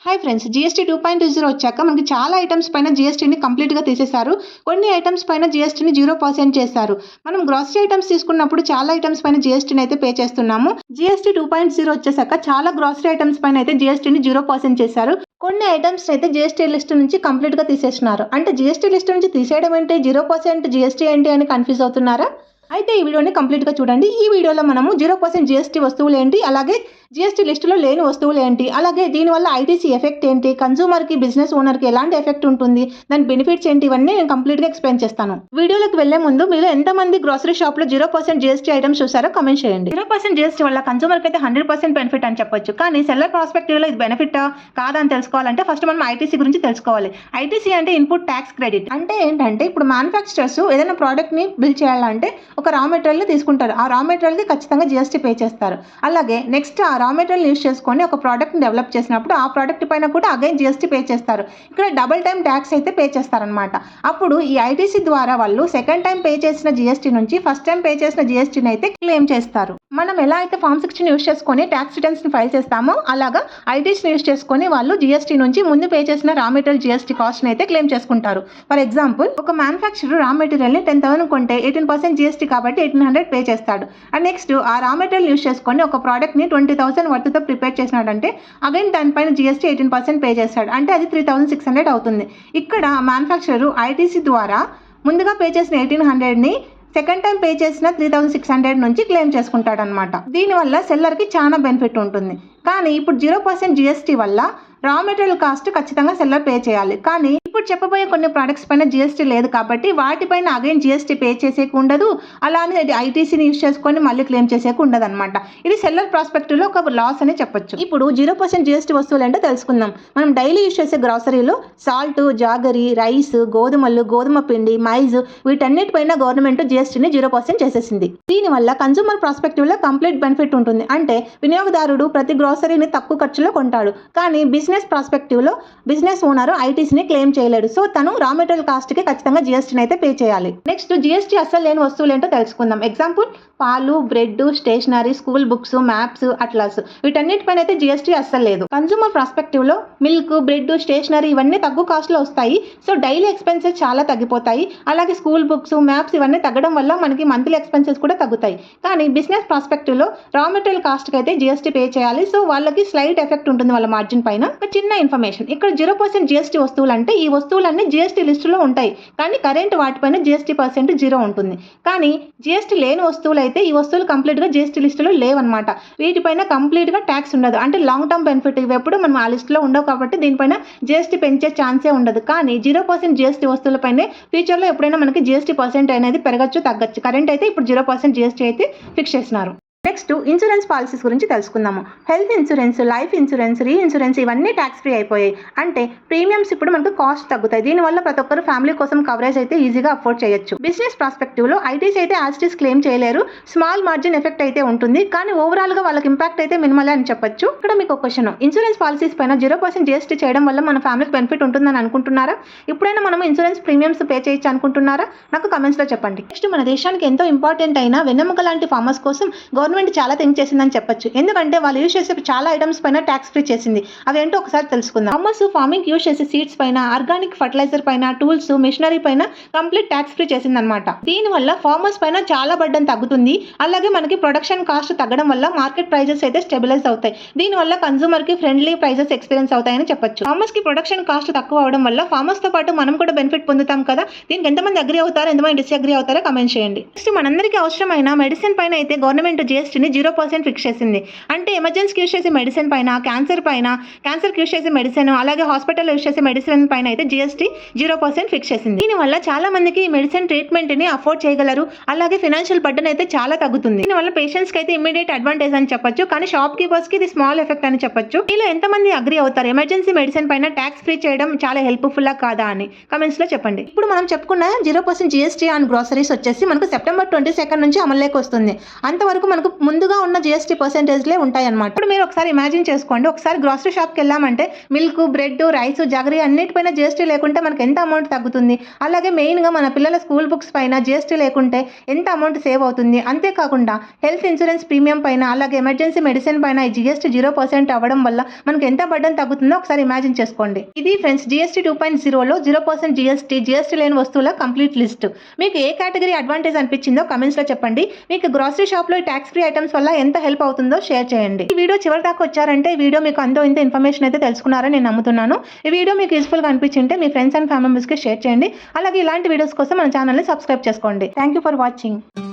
Hi friends, GST 2.20 వచ్చాక మనకి చాలా ఐటమ్స్ పైన జీఎస్టీని కంప్లీట్గా తీసేశారు. కొన్ని ఐటమ్స్ పైన జీఎస్టీని 0% చేశారు. మనం గ్రాసరీ ఐటమ్స్ తీసుకున్నప్పుడు చాలా ఐటమ్స్ పైన జీఎస్టీని అయితే పే చేస్తున్నాము. జీఎస్టీ 2.0 వచ్చేసాక చాలా గ్రాసరీ ఐటమ్స్ పైన అయితే జీఎస్టీని 0% చేశారు. కొన్ని ఐటమ్స్ అయితే జీఎస్టీ లిస్ట్ నుంచి కంప్లీట్గా తీసేస్తున్నారు. అంటే జీఎస్టీ లిస్ట్ నుంచి తీసేయడం ఏంటి, 0% జీఎస్టీ ఏంటి అని కన్ఫ్యూజ్ అవుతున్నారా? అయితే ఈ వీడియోని కంప్లీట్గా చూడండి. ఈ వీడియోలో మనము 0% జీఎస్టీ వస్తువులు ఏంటి, అలాగే జీఎస్టీ లిస్టులో లేని వస్తువులు ఏంటి, అలాగే దీనివల్ల ఐటీసీ ఎఫెక్ట్ ఏంటి, కన్సూమర్కి బిజినెస్ ఓనర్కి ఎలాంటి ఎఫెక్ట్ ఉంటుంది, దాని బెనిఫిట్స్ ఏంటి, ఇవన్నీ నేను కంప్లీట్గా ఎక్స్ప్లెయిన్ చేస్తాను. వీడియోలోకి వెళ్లే ముందు మీరు ఎంతమంది గ్రోసరీ షాప్లో 0% జీఎస్టీ ఐటమ్స్ చూసారో కమెంట్ చేయండి. 0% జీఎస్టీ వల్ల కన్సూమర్కి అయితే 100% బెనిఫిట్ అని చెప్పొచ్చు. కానీ సెల్లర్ ప్రాస్పెక్టివ్లో ఇది బెనిఫిటా కాదా అని తెలుసుకోవాలంటే ఫస్ట్ మనం ఐటీసీ గురించి తెలుసుకోవాలి. ఐటీసీ అంటే ఇన్పుట్ ట్యాక్స్ క్రెడిట్. అంటే ఏంటంటే ఇప్పుడు మ్యానుఫ్యాక్చరర్స్ ఏదైనా ప్రోడక్ట్ని బిల్ చేయాలంటే ఒక రా మెటీరియల్ని తీసుకుంటారు. ఆ రా మెటీరియల్కి ఖచ్చితంగా జీఎస్టీ పే చేస్తారు. అలాగే నెక్స్ట్ ఆ రా మెటీరియల్ యూస్ చేసుకొని ఒక ప్రోడక్ట్ని డెవలప్ చేసినప్పుడు ఆ ప్రోడక్ట్ పైన కూడా అగైన్ జీఎస్టీ పే చేస్తారు. ఇక్కడ డబుల్ టైం ట్యాక్స్ అయితే పే చేస్తారనమాట. అప్పుడు ఈ ఐటీసీ ద్వారా వాళ్ళు సెకండ్ టైం పే చేసిన జీఎస్టీ నుంచి ఫస్ట్ టైం పే చేసిన జీఎస్టీని అయితే క్లెయిమ్ చేస్తారు. మనం ఎలా అయితే ఫామ్ 16 యూస్ చేసుకొని ట్యాక్స్ రిటర్న్స్ని ఫైల్ చేస్తామో అలాగా ఐటీసీని యూస్ చేసుకొని వాళ్ళు జీఎస్టీ నుంచి ముందు పే చేసిన రా మెటీరియల్ జీఎస్టీ కాస్ట్ని అయితే క్లెయిమ్ చేసుకుంటారు. ఫర్ ఎగ్జాంపుల్, ఒక మ్యానుఫ్యాక్చరర్ రా మెటీరియల్ని 10,000 కొంటే 18% జీఎస్టీ కాబట్టి 1,800 పే చేస్తాడు. అండ్ నెక్స్ట్ ఆ రా మెటీరియల్ యూస్ చేసుకొని ఒక ప్రోడక్ట్ని 20,000 వర్త్తో ప్రిపేర్ చేసినాడంటే అగైన్ దానిపైన జీఎస్టీ 18% పే చేస్తాడు. అంటే అది 3,600 అవుతుంది. ఇక్కడ మ్యానుఫ్యాక్చరర్ ఐటీసీ ద్వారా ముందుగా పే చేసిన 1,800ని సెకండ్ టైం పే చేసిన 3,600 నుంచి క్లెయిమ్ చేసుకుంటాడు అనమాట. దీనివల్ల సెల్లర్కి చాలా బెనిఫిట్ ఉంటుంది. కానీ ఇప్పుడు 0% జీఎస్టీ వల్ల రా మెటీరియల్ కాస్ట్ ఖచ్చితంగా సెల్లర్ పే చేయాలి. కానీ ఇప్పుడు చెప్పబోయే కొన్ని ప్రోడక్ట్స్ పైన జీఎస్టీ లేదు కాబట్టి వాటిపైన అగైన్ జీఎస్టీ పే చేసేకి ఉండదు. అలానే ఐటీసీని యూస్ చేసుకొని మళ్ళీ క్లెయిమ్ చేసేకి ఉండదు అనమాట. ఇది సెల్లర్ ప్రాస్పెక్టివ్లో ఒక లాస్ అని చెప్పొచ్చు. ఇప్పుడు 0% జీఎస్టీ వస్తువులు అంటే తెలుసుకుందాం. మనం డైలీ యూస్ చేసే గ్రాసరీలో సాల్ట్, జాగరీ, రైస్, గోధుమలు, గోధుమ పిండి, మైజ్ వీటన్నిటిపైన గవర్నమెంట్ జీఎస్టీని 0% చేసేసింది. దీనివల్ల కన్సూమర్ ప్రాస్పెక్టివ్లో కంప్లీట్ బెనిఫిట్ ఉంటుంది. అంటే వినియోగదారుడు ప్రతి గ్రాసరీని తక్కువ ఖర్చులో కొంటాడు. కానీ బిజినెస్ ప్రాస్పెక్టివ్లో బిజినెస్ ఓనర్ ఐటీసీని క్లెయిమ్ చేయలేడు. సో తను రా మెటీరియల్ కాస్ట్కి ఖచ్చితంగా జీఎస్టీని అయితే పే చేయాలి. నెక్స్ట్ జీఎస్టీ అస్సలు లేని వస్తువులు ఏంటో తెలుసుకుందాం. ఎగ్జాంపుల్, పాలు, bread, stationery, school books, maps, atlas వీటన్నిటిపైన అయితే జీఎస్టీ అస్సలు లేదు. కన్సూమర్ ప్రాస్పెక్టివ్లో మిల్క్, బ్రెడ్, స్టేషనరీ ఇవన్నీ తక్కువ కాస్ట్లో వస్తాయి. సో డైలీ ఎక్స్పెన్సెస్ చాలా తగ్గిపోతాయి. అలాగే స్కూల్ బుక్స్, మ్యాప్స్ ఇవన్నీ తగ్గడం వల్ల మనకి మంత్లీ ఎక్స్పెన్సెస్ కూడా తగ్గుతాయి. కానీ బిజినెస్ ప్రాస్పెక్టివ్లో రా మెటీరియల్ కాస్ట్కి అయితే జీఎస్టీ పే చేయాలి. సో వాళ్ళకి స్లైట్ ఎఫెక్ట్ ఉంటుంది వాళ్ళ మార్జిన్ పైన. ఒక చిన్న ఇన్ఫర్మేషన్, ఇక్కడ 0% జీఎస్టీ వస్తువులు అంటే ఈ వస్తువులన్నీ జీఎస్టీ లిస్టులో ఉంటాయి. కానీ కరెంట్ వాటిపైన జీఎస్టీ పర్సెంట్ 0 ఉంటుంది. కానీ జీఎస్టీ లేని వస్తువులు అయితే ఈ వస్తువులు కంప్లీట్గా జీఎస్టీ లిస్టులో లేవన్నమాట. వీటిపైన కంప్లీట్గా ట్యాక్స్ ఉండదు. అంటే లాంగ్ టర్మ్ బెనిఫిట్ ఇవి ఎప్పుడు మనం ఆ లిస్టులో ఉండవు కాబట్టి దీనిపైన జీఎస్టీ పెంచే ఛాన్సే ఉండదు. కానీ 0% జీఎస్టీ వస్తువులపైనే ఫ్యూచర్లో ఎప్పుడైనా మనకి జీఎస్టీ పర్సెంట్ అనేది పెరగచ్చు, తగ్గచ్చు. కరెంట్ అయితే ఇప్పుడు 0% జీఎస్టీ అయితే ఫిక్స్ చేసినారు. నెక్స్ట్ ఇన్సూరెన్స్ పాలసీస్ గురించి తెలుసుకుందాము. హెల్త్ ఇన్సూరెన్స్, లైఫ్ ఇన్సూరెన్స్, రీ ఇన్సూరెన్స్ ఇవన్నీ ట్యాక్స్ ఫ్రీ అయిపోయాయి. అంటే ప్రీమియమ్స్ ఇప్పుడు మనకు కాస్ట్ తగ్గుతాయి. దీనివల్ల ప్రతి ఒక్కరు ఫ్యామిలీ కోసం కవరేజ్ అయితే ఈజీగా అఫోర్డ్ చేయొచ్చు. బిజినెస్ ప్రాస్పెక్టివ్లో ఐటీసీ అయితే యాజిటీస్ క్లెయిమ్ చేయలేరు. స్మాల్ మార్జిన్ ఎఫెక్ట్ అయితే ఉంటుంది. కానీ ఓవరాల్గా వాళ్ళకి ఇంపాక్ట్ అయితే మినిమల్ అని చెప్పొచ్చు. ఇక్కడ మీకు ఒక క్వశ్చన్, ఇన్సూరెన్స్ పాలసీస్ పైన 0% జీఎస్టీ చేయడం వల్ల మన ఫ్యామిలీకి బెనిఫిట్ ఉంటుందని అనుకుంటున్నారా? ఇప్పుడైనా మనం ఇన్సూరెన్స్ ప్రీమియమ్స్ పే చేయొచ్చు అనుకుంటున్నారా? నాకు కమెంట్స్లో చెప్పండి. నెక్స్ట్ మన దేశానికి ఎంతో ఇంపార్టెంట్ అయిన వెన్నెముక లాంటి ఫార్మర్స్ కోసం గవర్నమెంట్ చాలా థింక్ చేసిందని చెప్పొచ్చు. ఎందుకంటే వాళ్ళు యూస్ చేసే చాలా ఐటమ్స్ పైన ట్యాక్స్ ఫ్రీ చేసింది. అవేంటో ఒకసారి తెలుసుకుందాం. ఫార్మర్స్ ఫార్మింగ్ యూస్ చేసే సీడ్స్ పైన, ఆర్గానిక్ ఫర్టిలైజర్ పైన, టూల్స్, మిషనరీ పైన కంప్లీట్ ట్యాక్స్ ఫ్రీ చేసిందనమాట. దీనివల్ల ఫార్మర్స్ పైన చాలా బర్డెన్ తగ్గుతుంది. అలాగే మనకి ప్రొడక్షన్ కాస్ట్ తగ్గడం వల్ల మార్కెట్ ప్రైజెస్ అయితే స్టెబిలైజ్ అవుతాయి. దీనివల్ల కన్సూమర్ కి ఫ్రెండ్లీ ప్రైజెస్ ఎక్స్పీరియన్స్ అవుతాయని చెప్పొచ్చు. ఫార్మర్స్ కి ప్రొడక్షన్ కాస్ట్ తక్కువ అవడం వల్ల ఫార్మర్స్ తో పాటు మనం కూడా బెనిఫిట్ పొందుతాం కదా. దీనికి ఎంతమంది అగ్రీ అవుతారో, ఎంతమంది డిస్అగ్రీ అవుతారో కమెంట్ చేయండి. నెక్స్ట్ మనందరికీ అవసరమైన మెడిసిన్ పైన అయితే గవర్నమెంట్ జీఎస్టీని 0% ఫిక్స్ చేసింది. అంటే ఎమర్జెన్సీకి యూస్ చేసే మెడిసిన్ పైన, క్యాన్సర్కి యూస్ చేసే మెడిసిన్, అలాగే హాస్పిటల్ యూస్ చేసే మెడిసిన్ పైన అయితే జీఎస్టీ 0% ఫిక్స్ చేసింది. దీనివల్ల చాలా మందికి మెడిసిన్ ట్రీట్మెంట్ ని అఫోర్డ్ చేయగలరు. అలాగే ఫైనాన్షియల్ బర్డెన్ అయితే చాలా తగ్గుతుంది. దీనివల్ల పేషెంట్స్ కి అయితే ఇమ్మీడియట్ అడ్వాంటేజ్ అని చెప్పొచ్చు. కానీ షాప్ కీపర్స్ కి ఇది స్మాల్ ఎఫెక్ట్ అని చెప్పొచ్చు. ఇలా ఎంతమంది అగ్రీ అవుతారు ఎమర్జెన్సీ మెడిసిన్ పైన ట్యాక్స్ ఫ్రీ చేయడం చాలా హెల్ప్ఫుల్ కాదా అని కమెంట్స్ లో చెప్పండి. ఇప్పుడు మనం చెప్పుకున్న 0% జీఎస్టీ ఆన్ గ్రోసరీస్ వచ్చేసి మనకు సెప్టెంబర్ 22 నుంచి అమల్లోకి వస్తుంది. అంతవరకు మనకు ముందుగా ఉన్న జిఎస్టీ పర్సెంటేజ్లే ఉంటాయన్నమాట. ఇప్పుడు మీరు ఒకసారి ఇమాజిన్ చేసుకోండి, ఒకసారి గ్రాసరీ షాప్కి వెళ్ళామంటే మిల్క్, బ్రెడ్, రైస్, జగరీ అన్నిటిపైన జిఎస్టీ లేకుంటే మనకి ఎంత అమౌంట్ తగ్గుతుంది. అలాగే మెయిన్గా మన పిల్లల స్కూల్ బుక్స్ పైన జిఎస్టీ లేకుంటే ఎంత అమౌంట్ సేవ్ అవుతుంది. అంతేకాకుండా హెల్త్ ఇన్సూరెన్స్ ప్రీమియం పైన, అలాగే ఎమర్జెన్సీ మెడిసిన్ పైన ఈ జిఎస్టీ 0% అవ్వడం వల్ల మనకి ఎంత బర్డెన్ తగ్గుతుందో ఒకసారి ఇమాజిన్ చేసుకోండి. ఇది ఫ్రెండ్స్ జిఎస్టీ 2.0లో 0% జిఎస్టీ లేని వస్తువుల కంప్లీట్ లిస్ట్. మీకు ఏ కేటగిరీ అడ్వాంటేజ్ అనిపించిందో కమెంట్స్లో చెప్పండి. మీకు గ్రాసరీ షాప్లో ఈ ట్యాక్స్ ఫ్రీ ఐటమ్స్ వల్ల ఎంత హెల్ప్ అవుతుందో షేర్ చేయండి. ఈ వీడియో చివరి దాకా వచ్చారంటే ఈ వీడియో మీకు అంతో ఇంత ఇన్ఫర్మేషన్ అయితే తెలుసుకున్నారని నేను నమ్ముతున్నాను. ఈ వీడియో మీకు యూస్ఫుల్గా అనిపించింటే మీ ఫ్రెండ్స్ అండ్ ఫ్యామిలీ మెంబర్స్కి షేర్ చేయండి. అలాగే ఇలాంటి వీడియోస్ కోసం మన ఛానల్ని సబ్స్క్రైబ్ చేసుకోండి. Thank you for watching.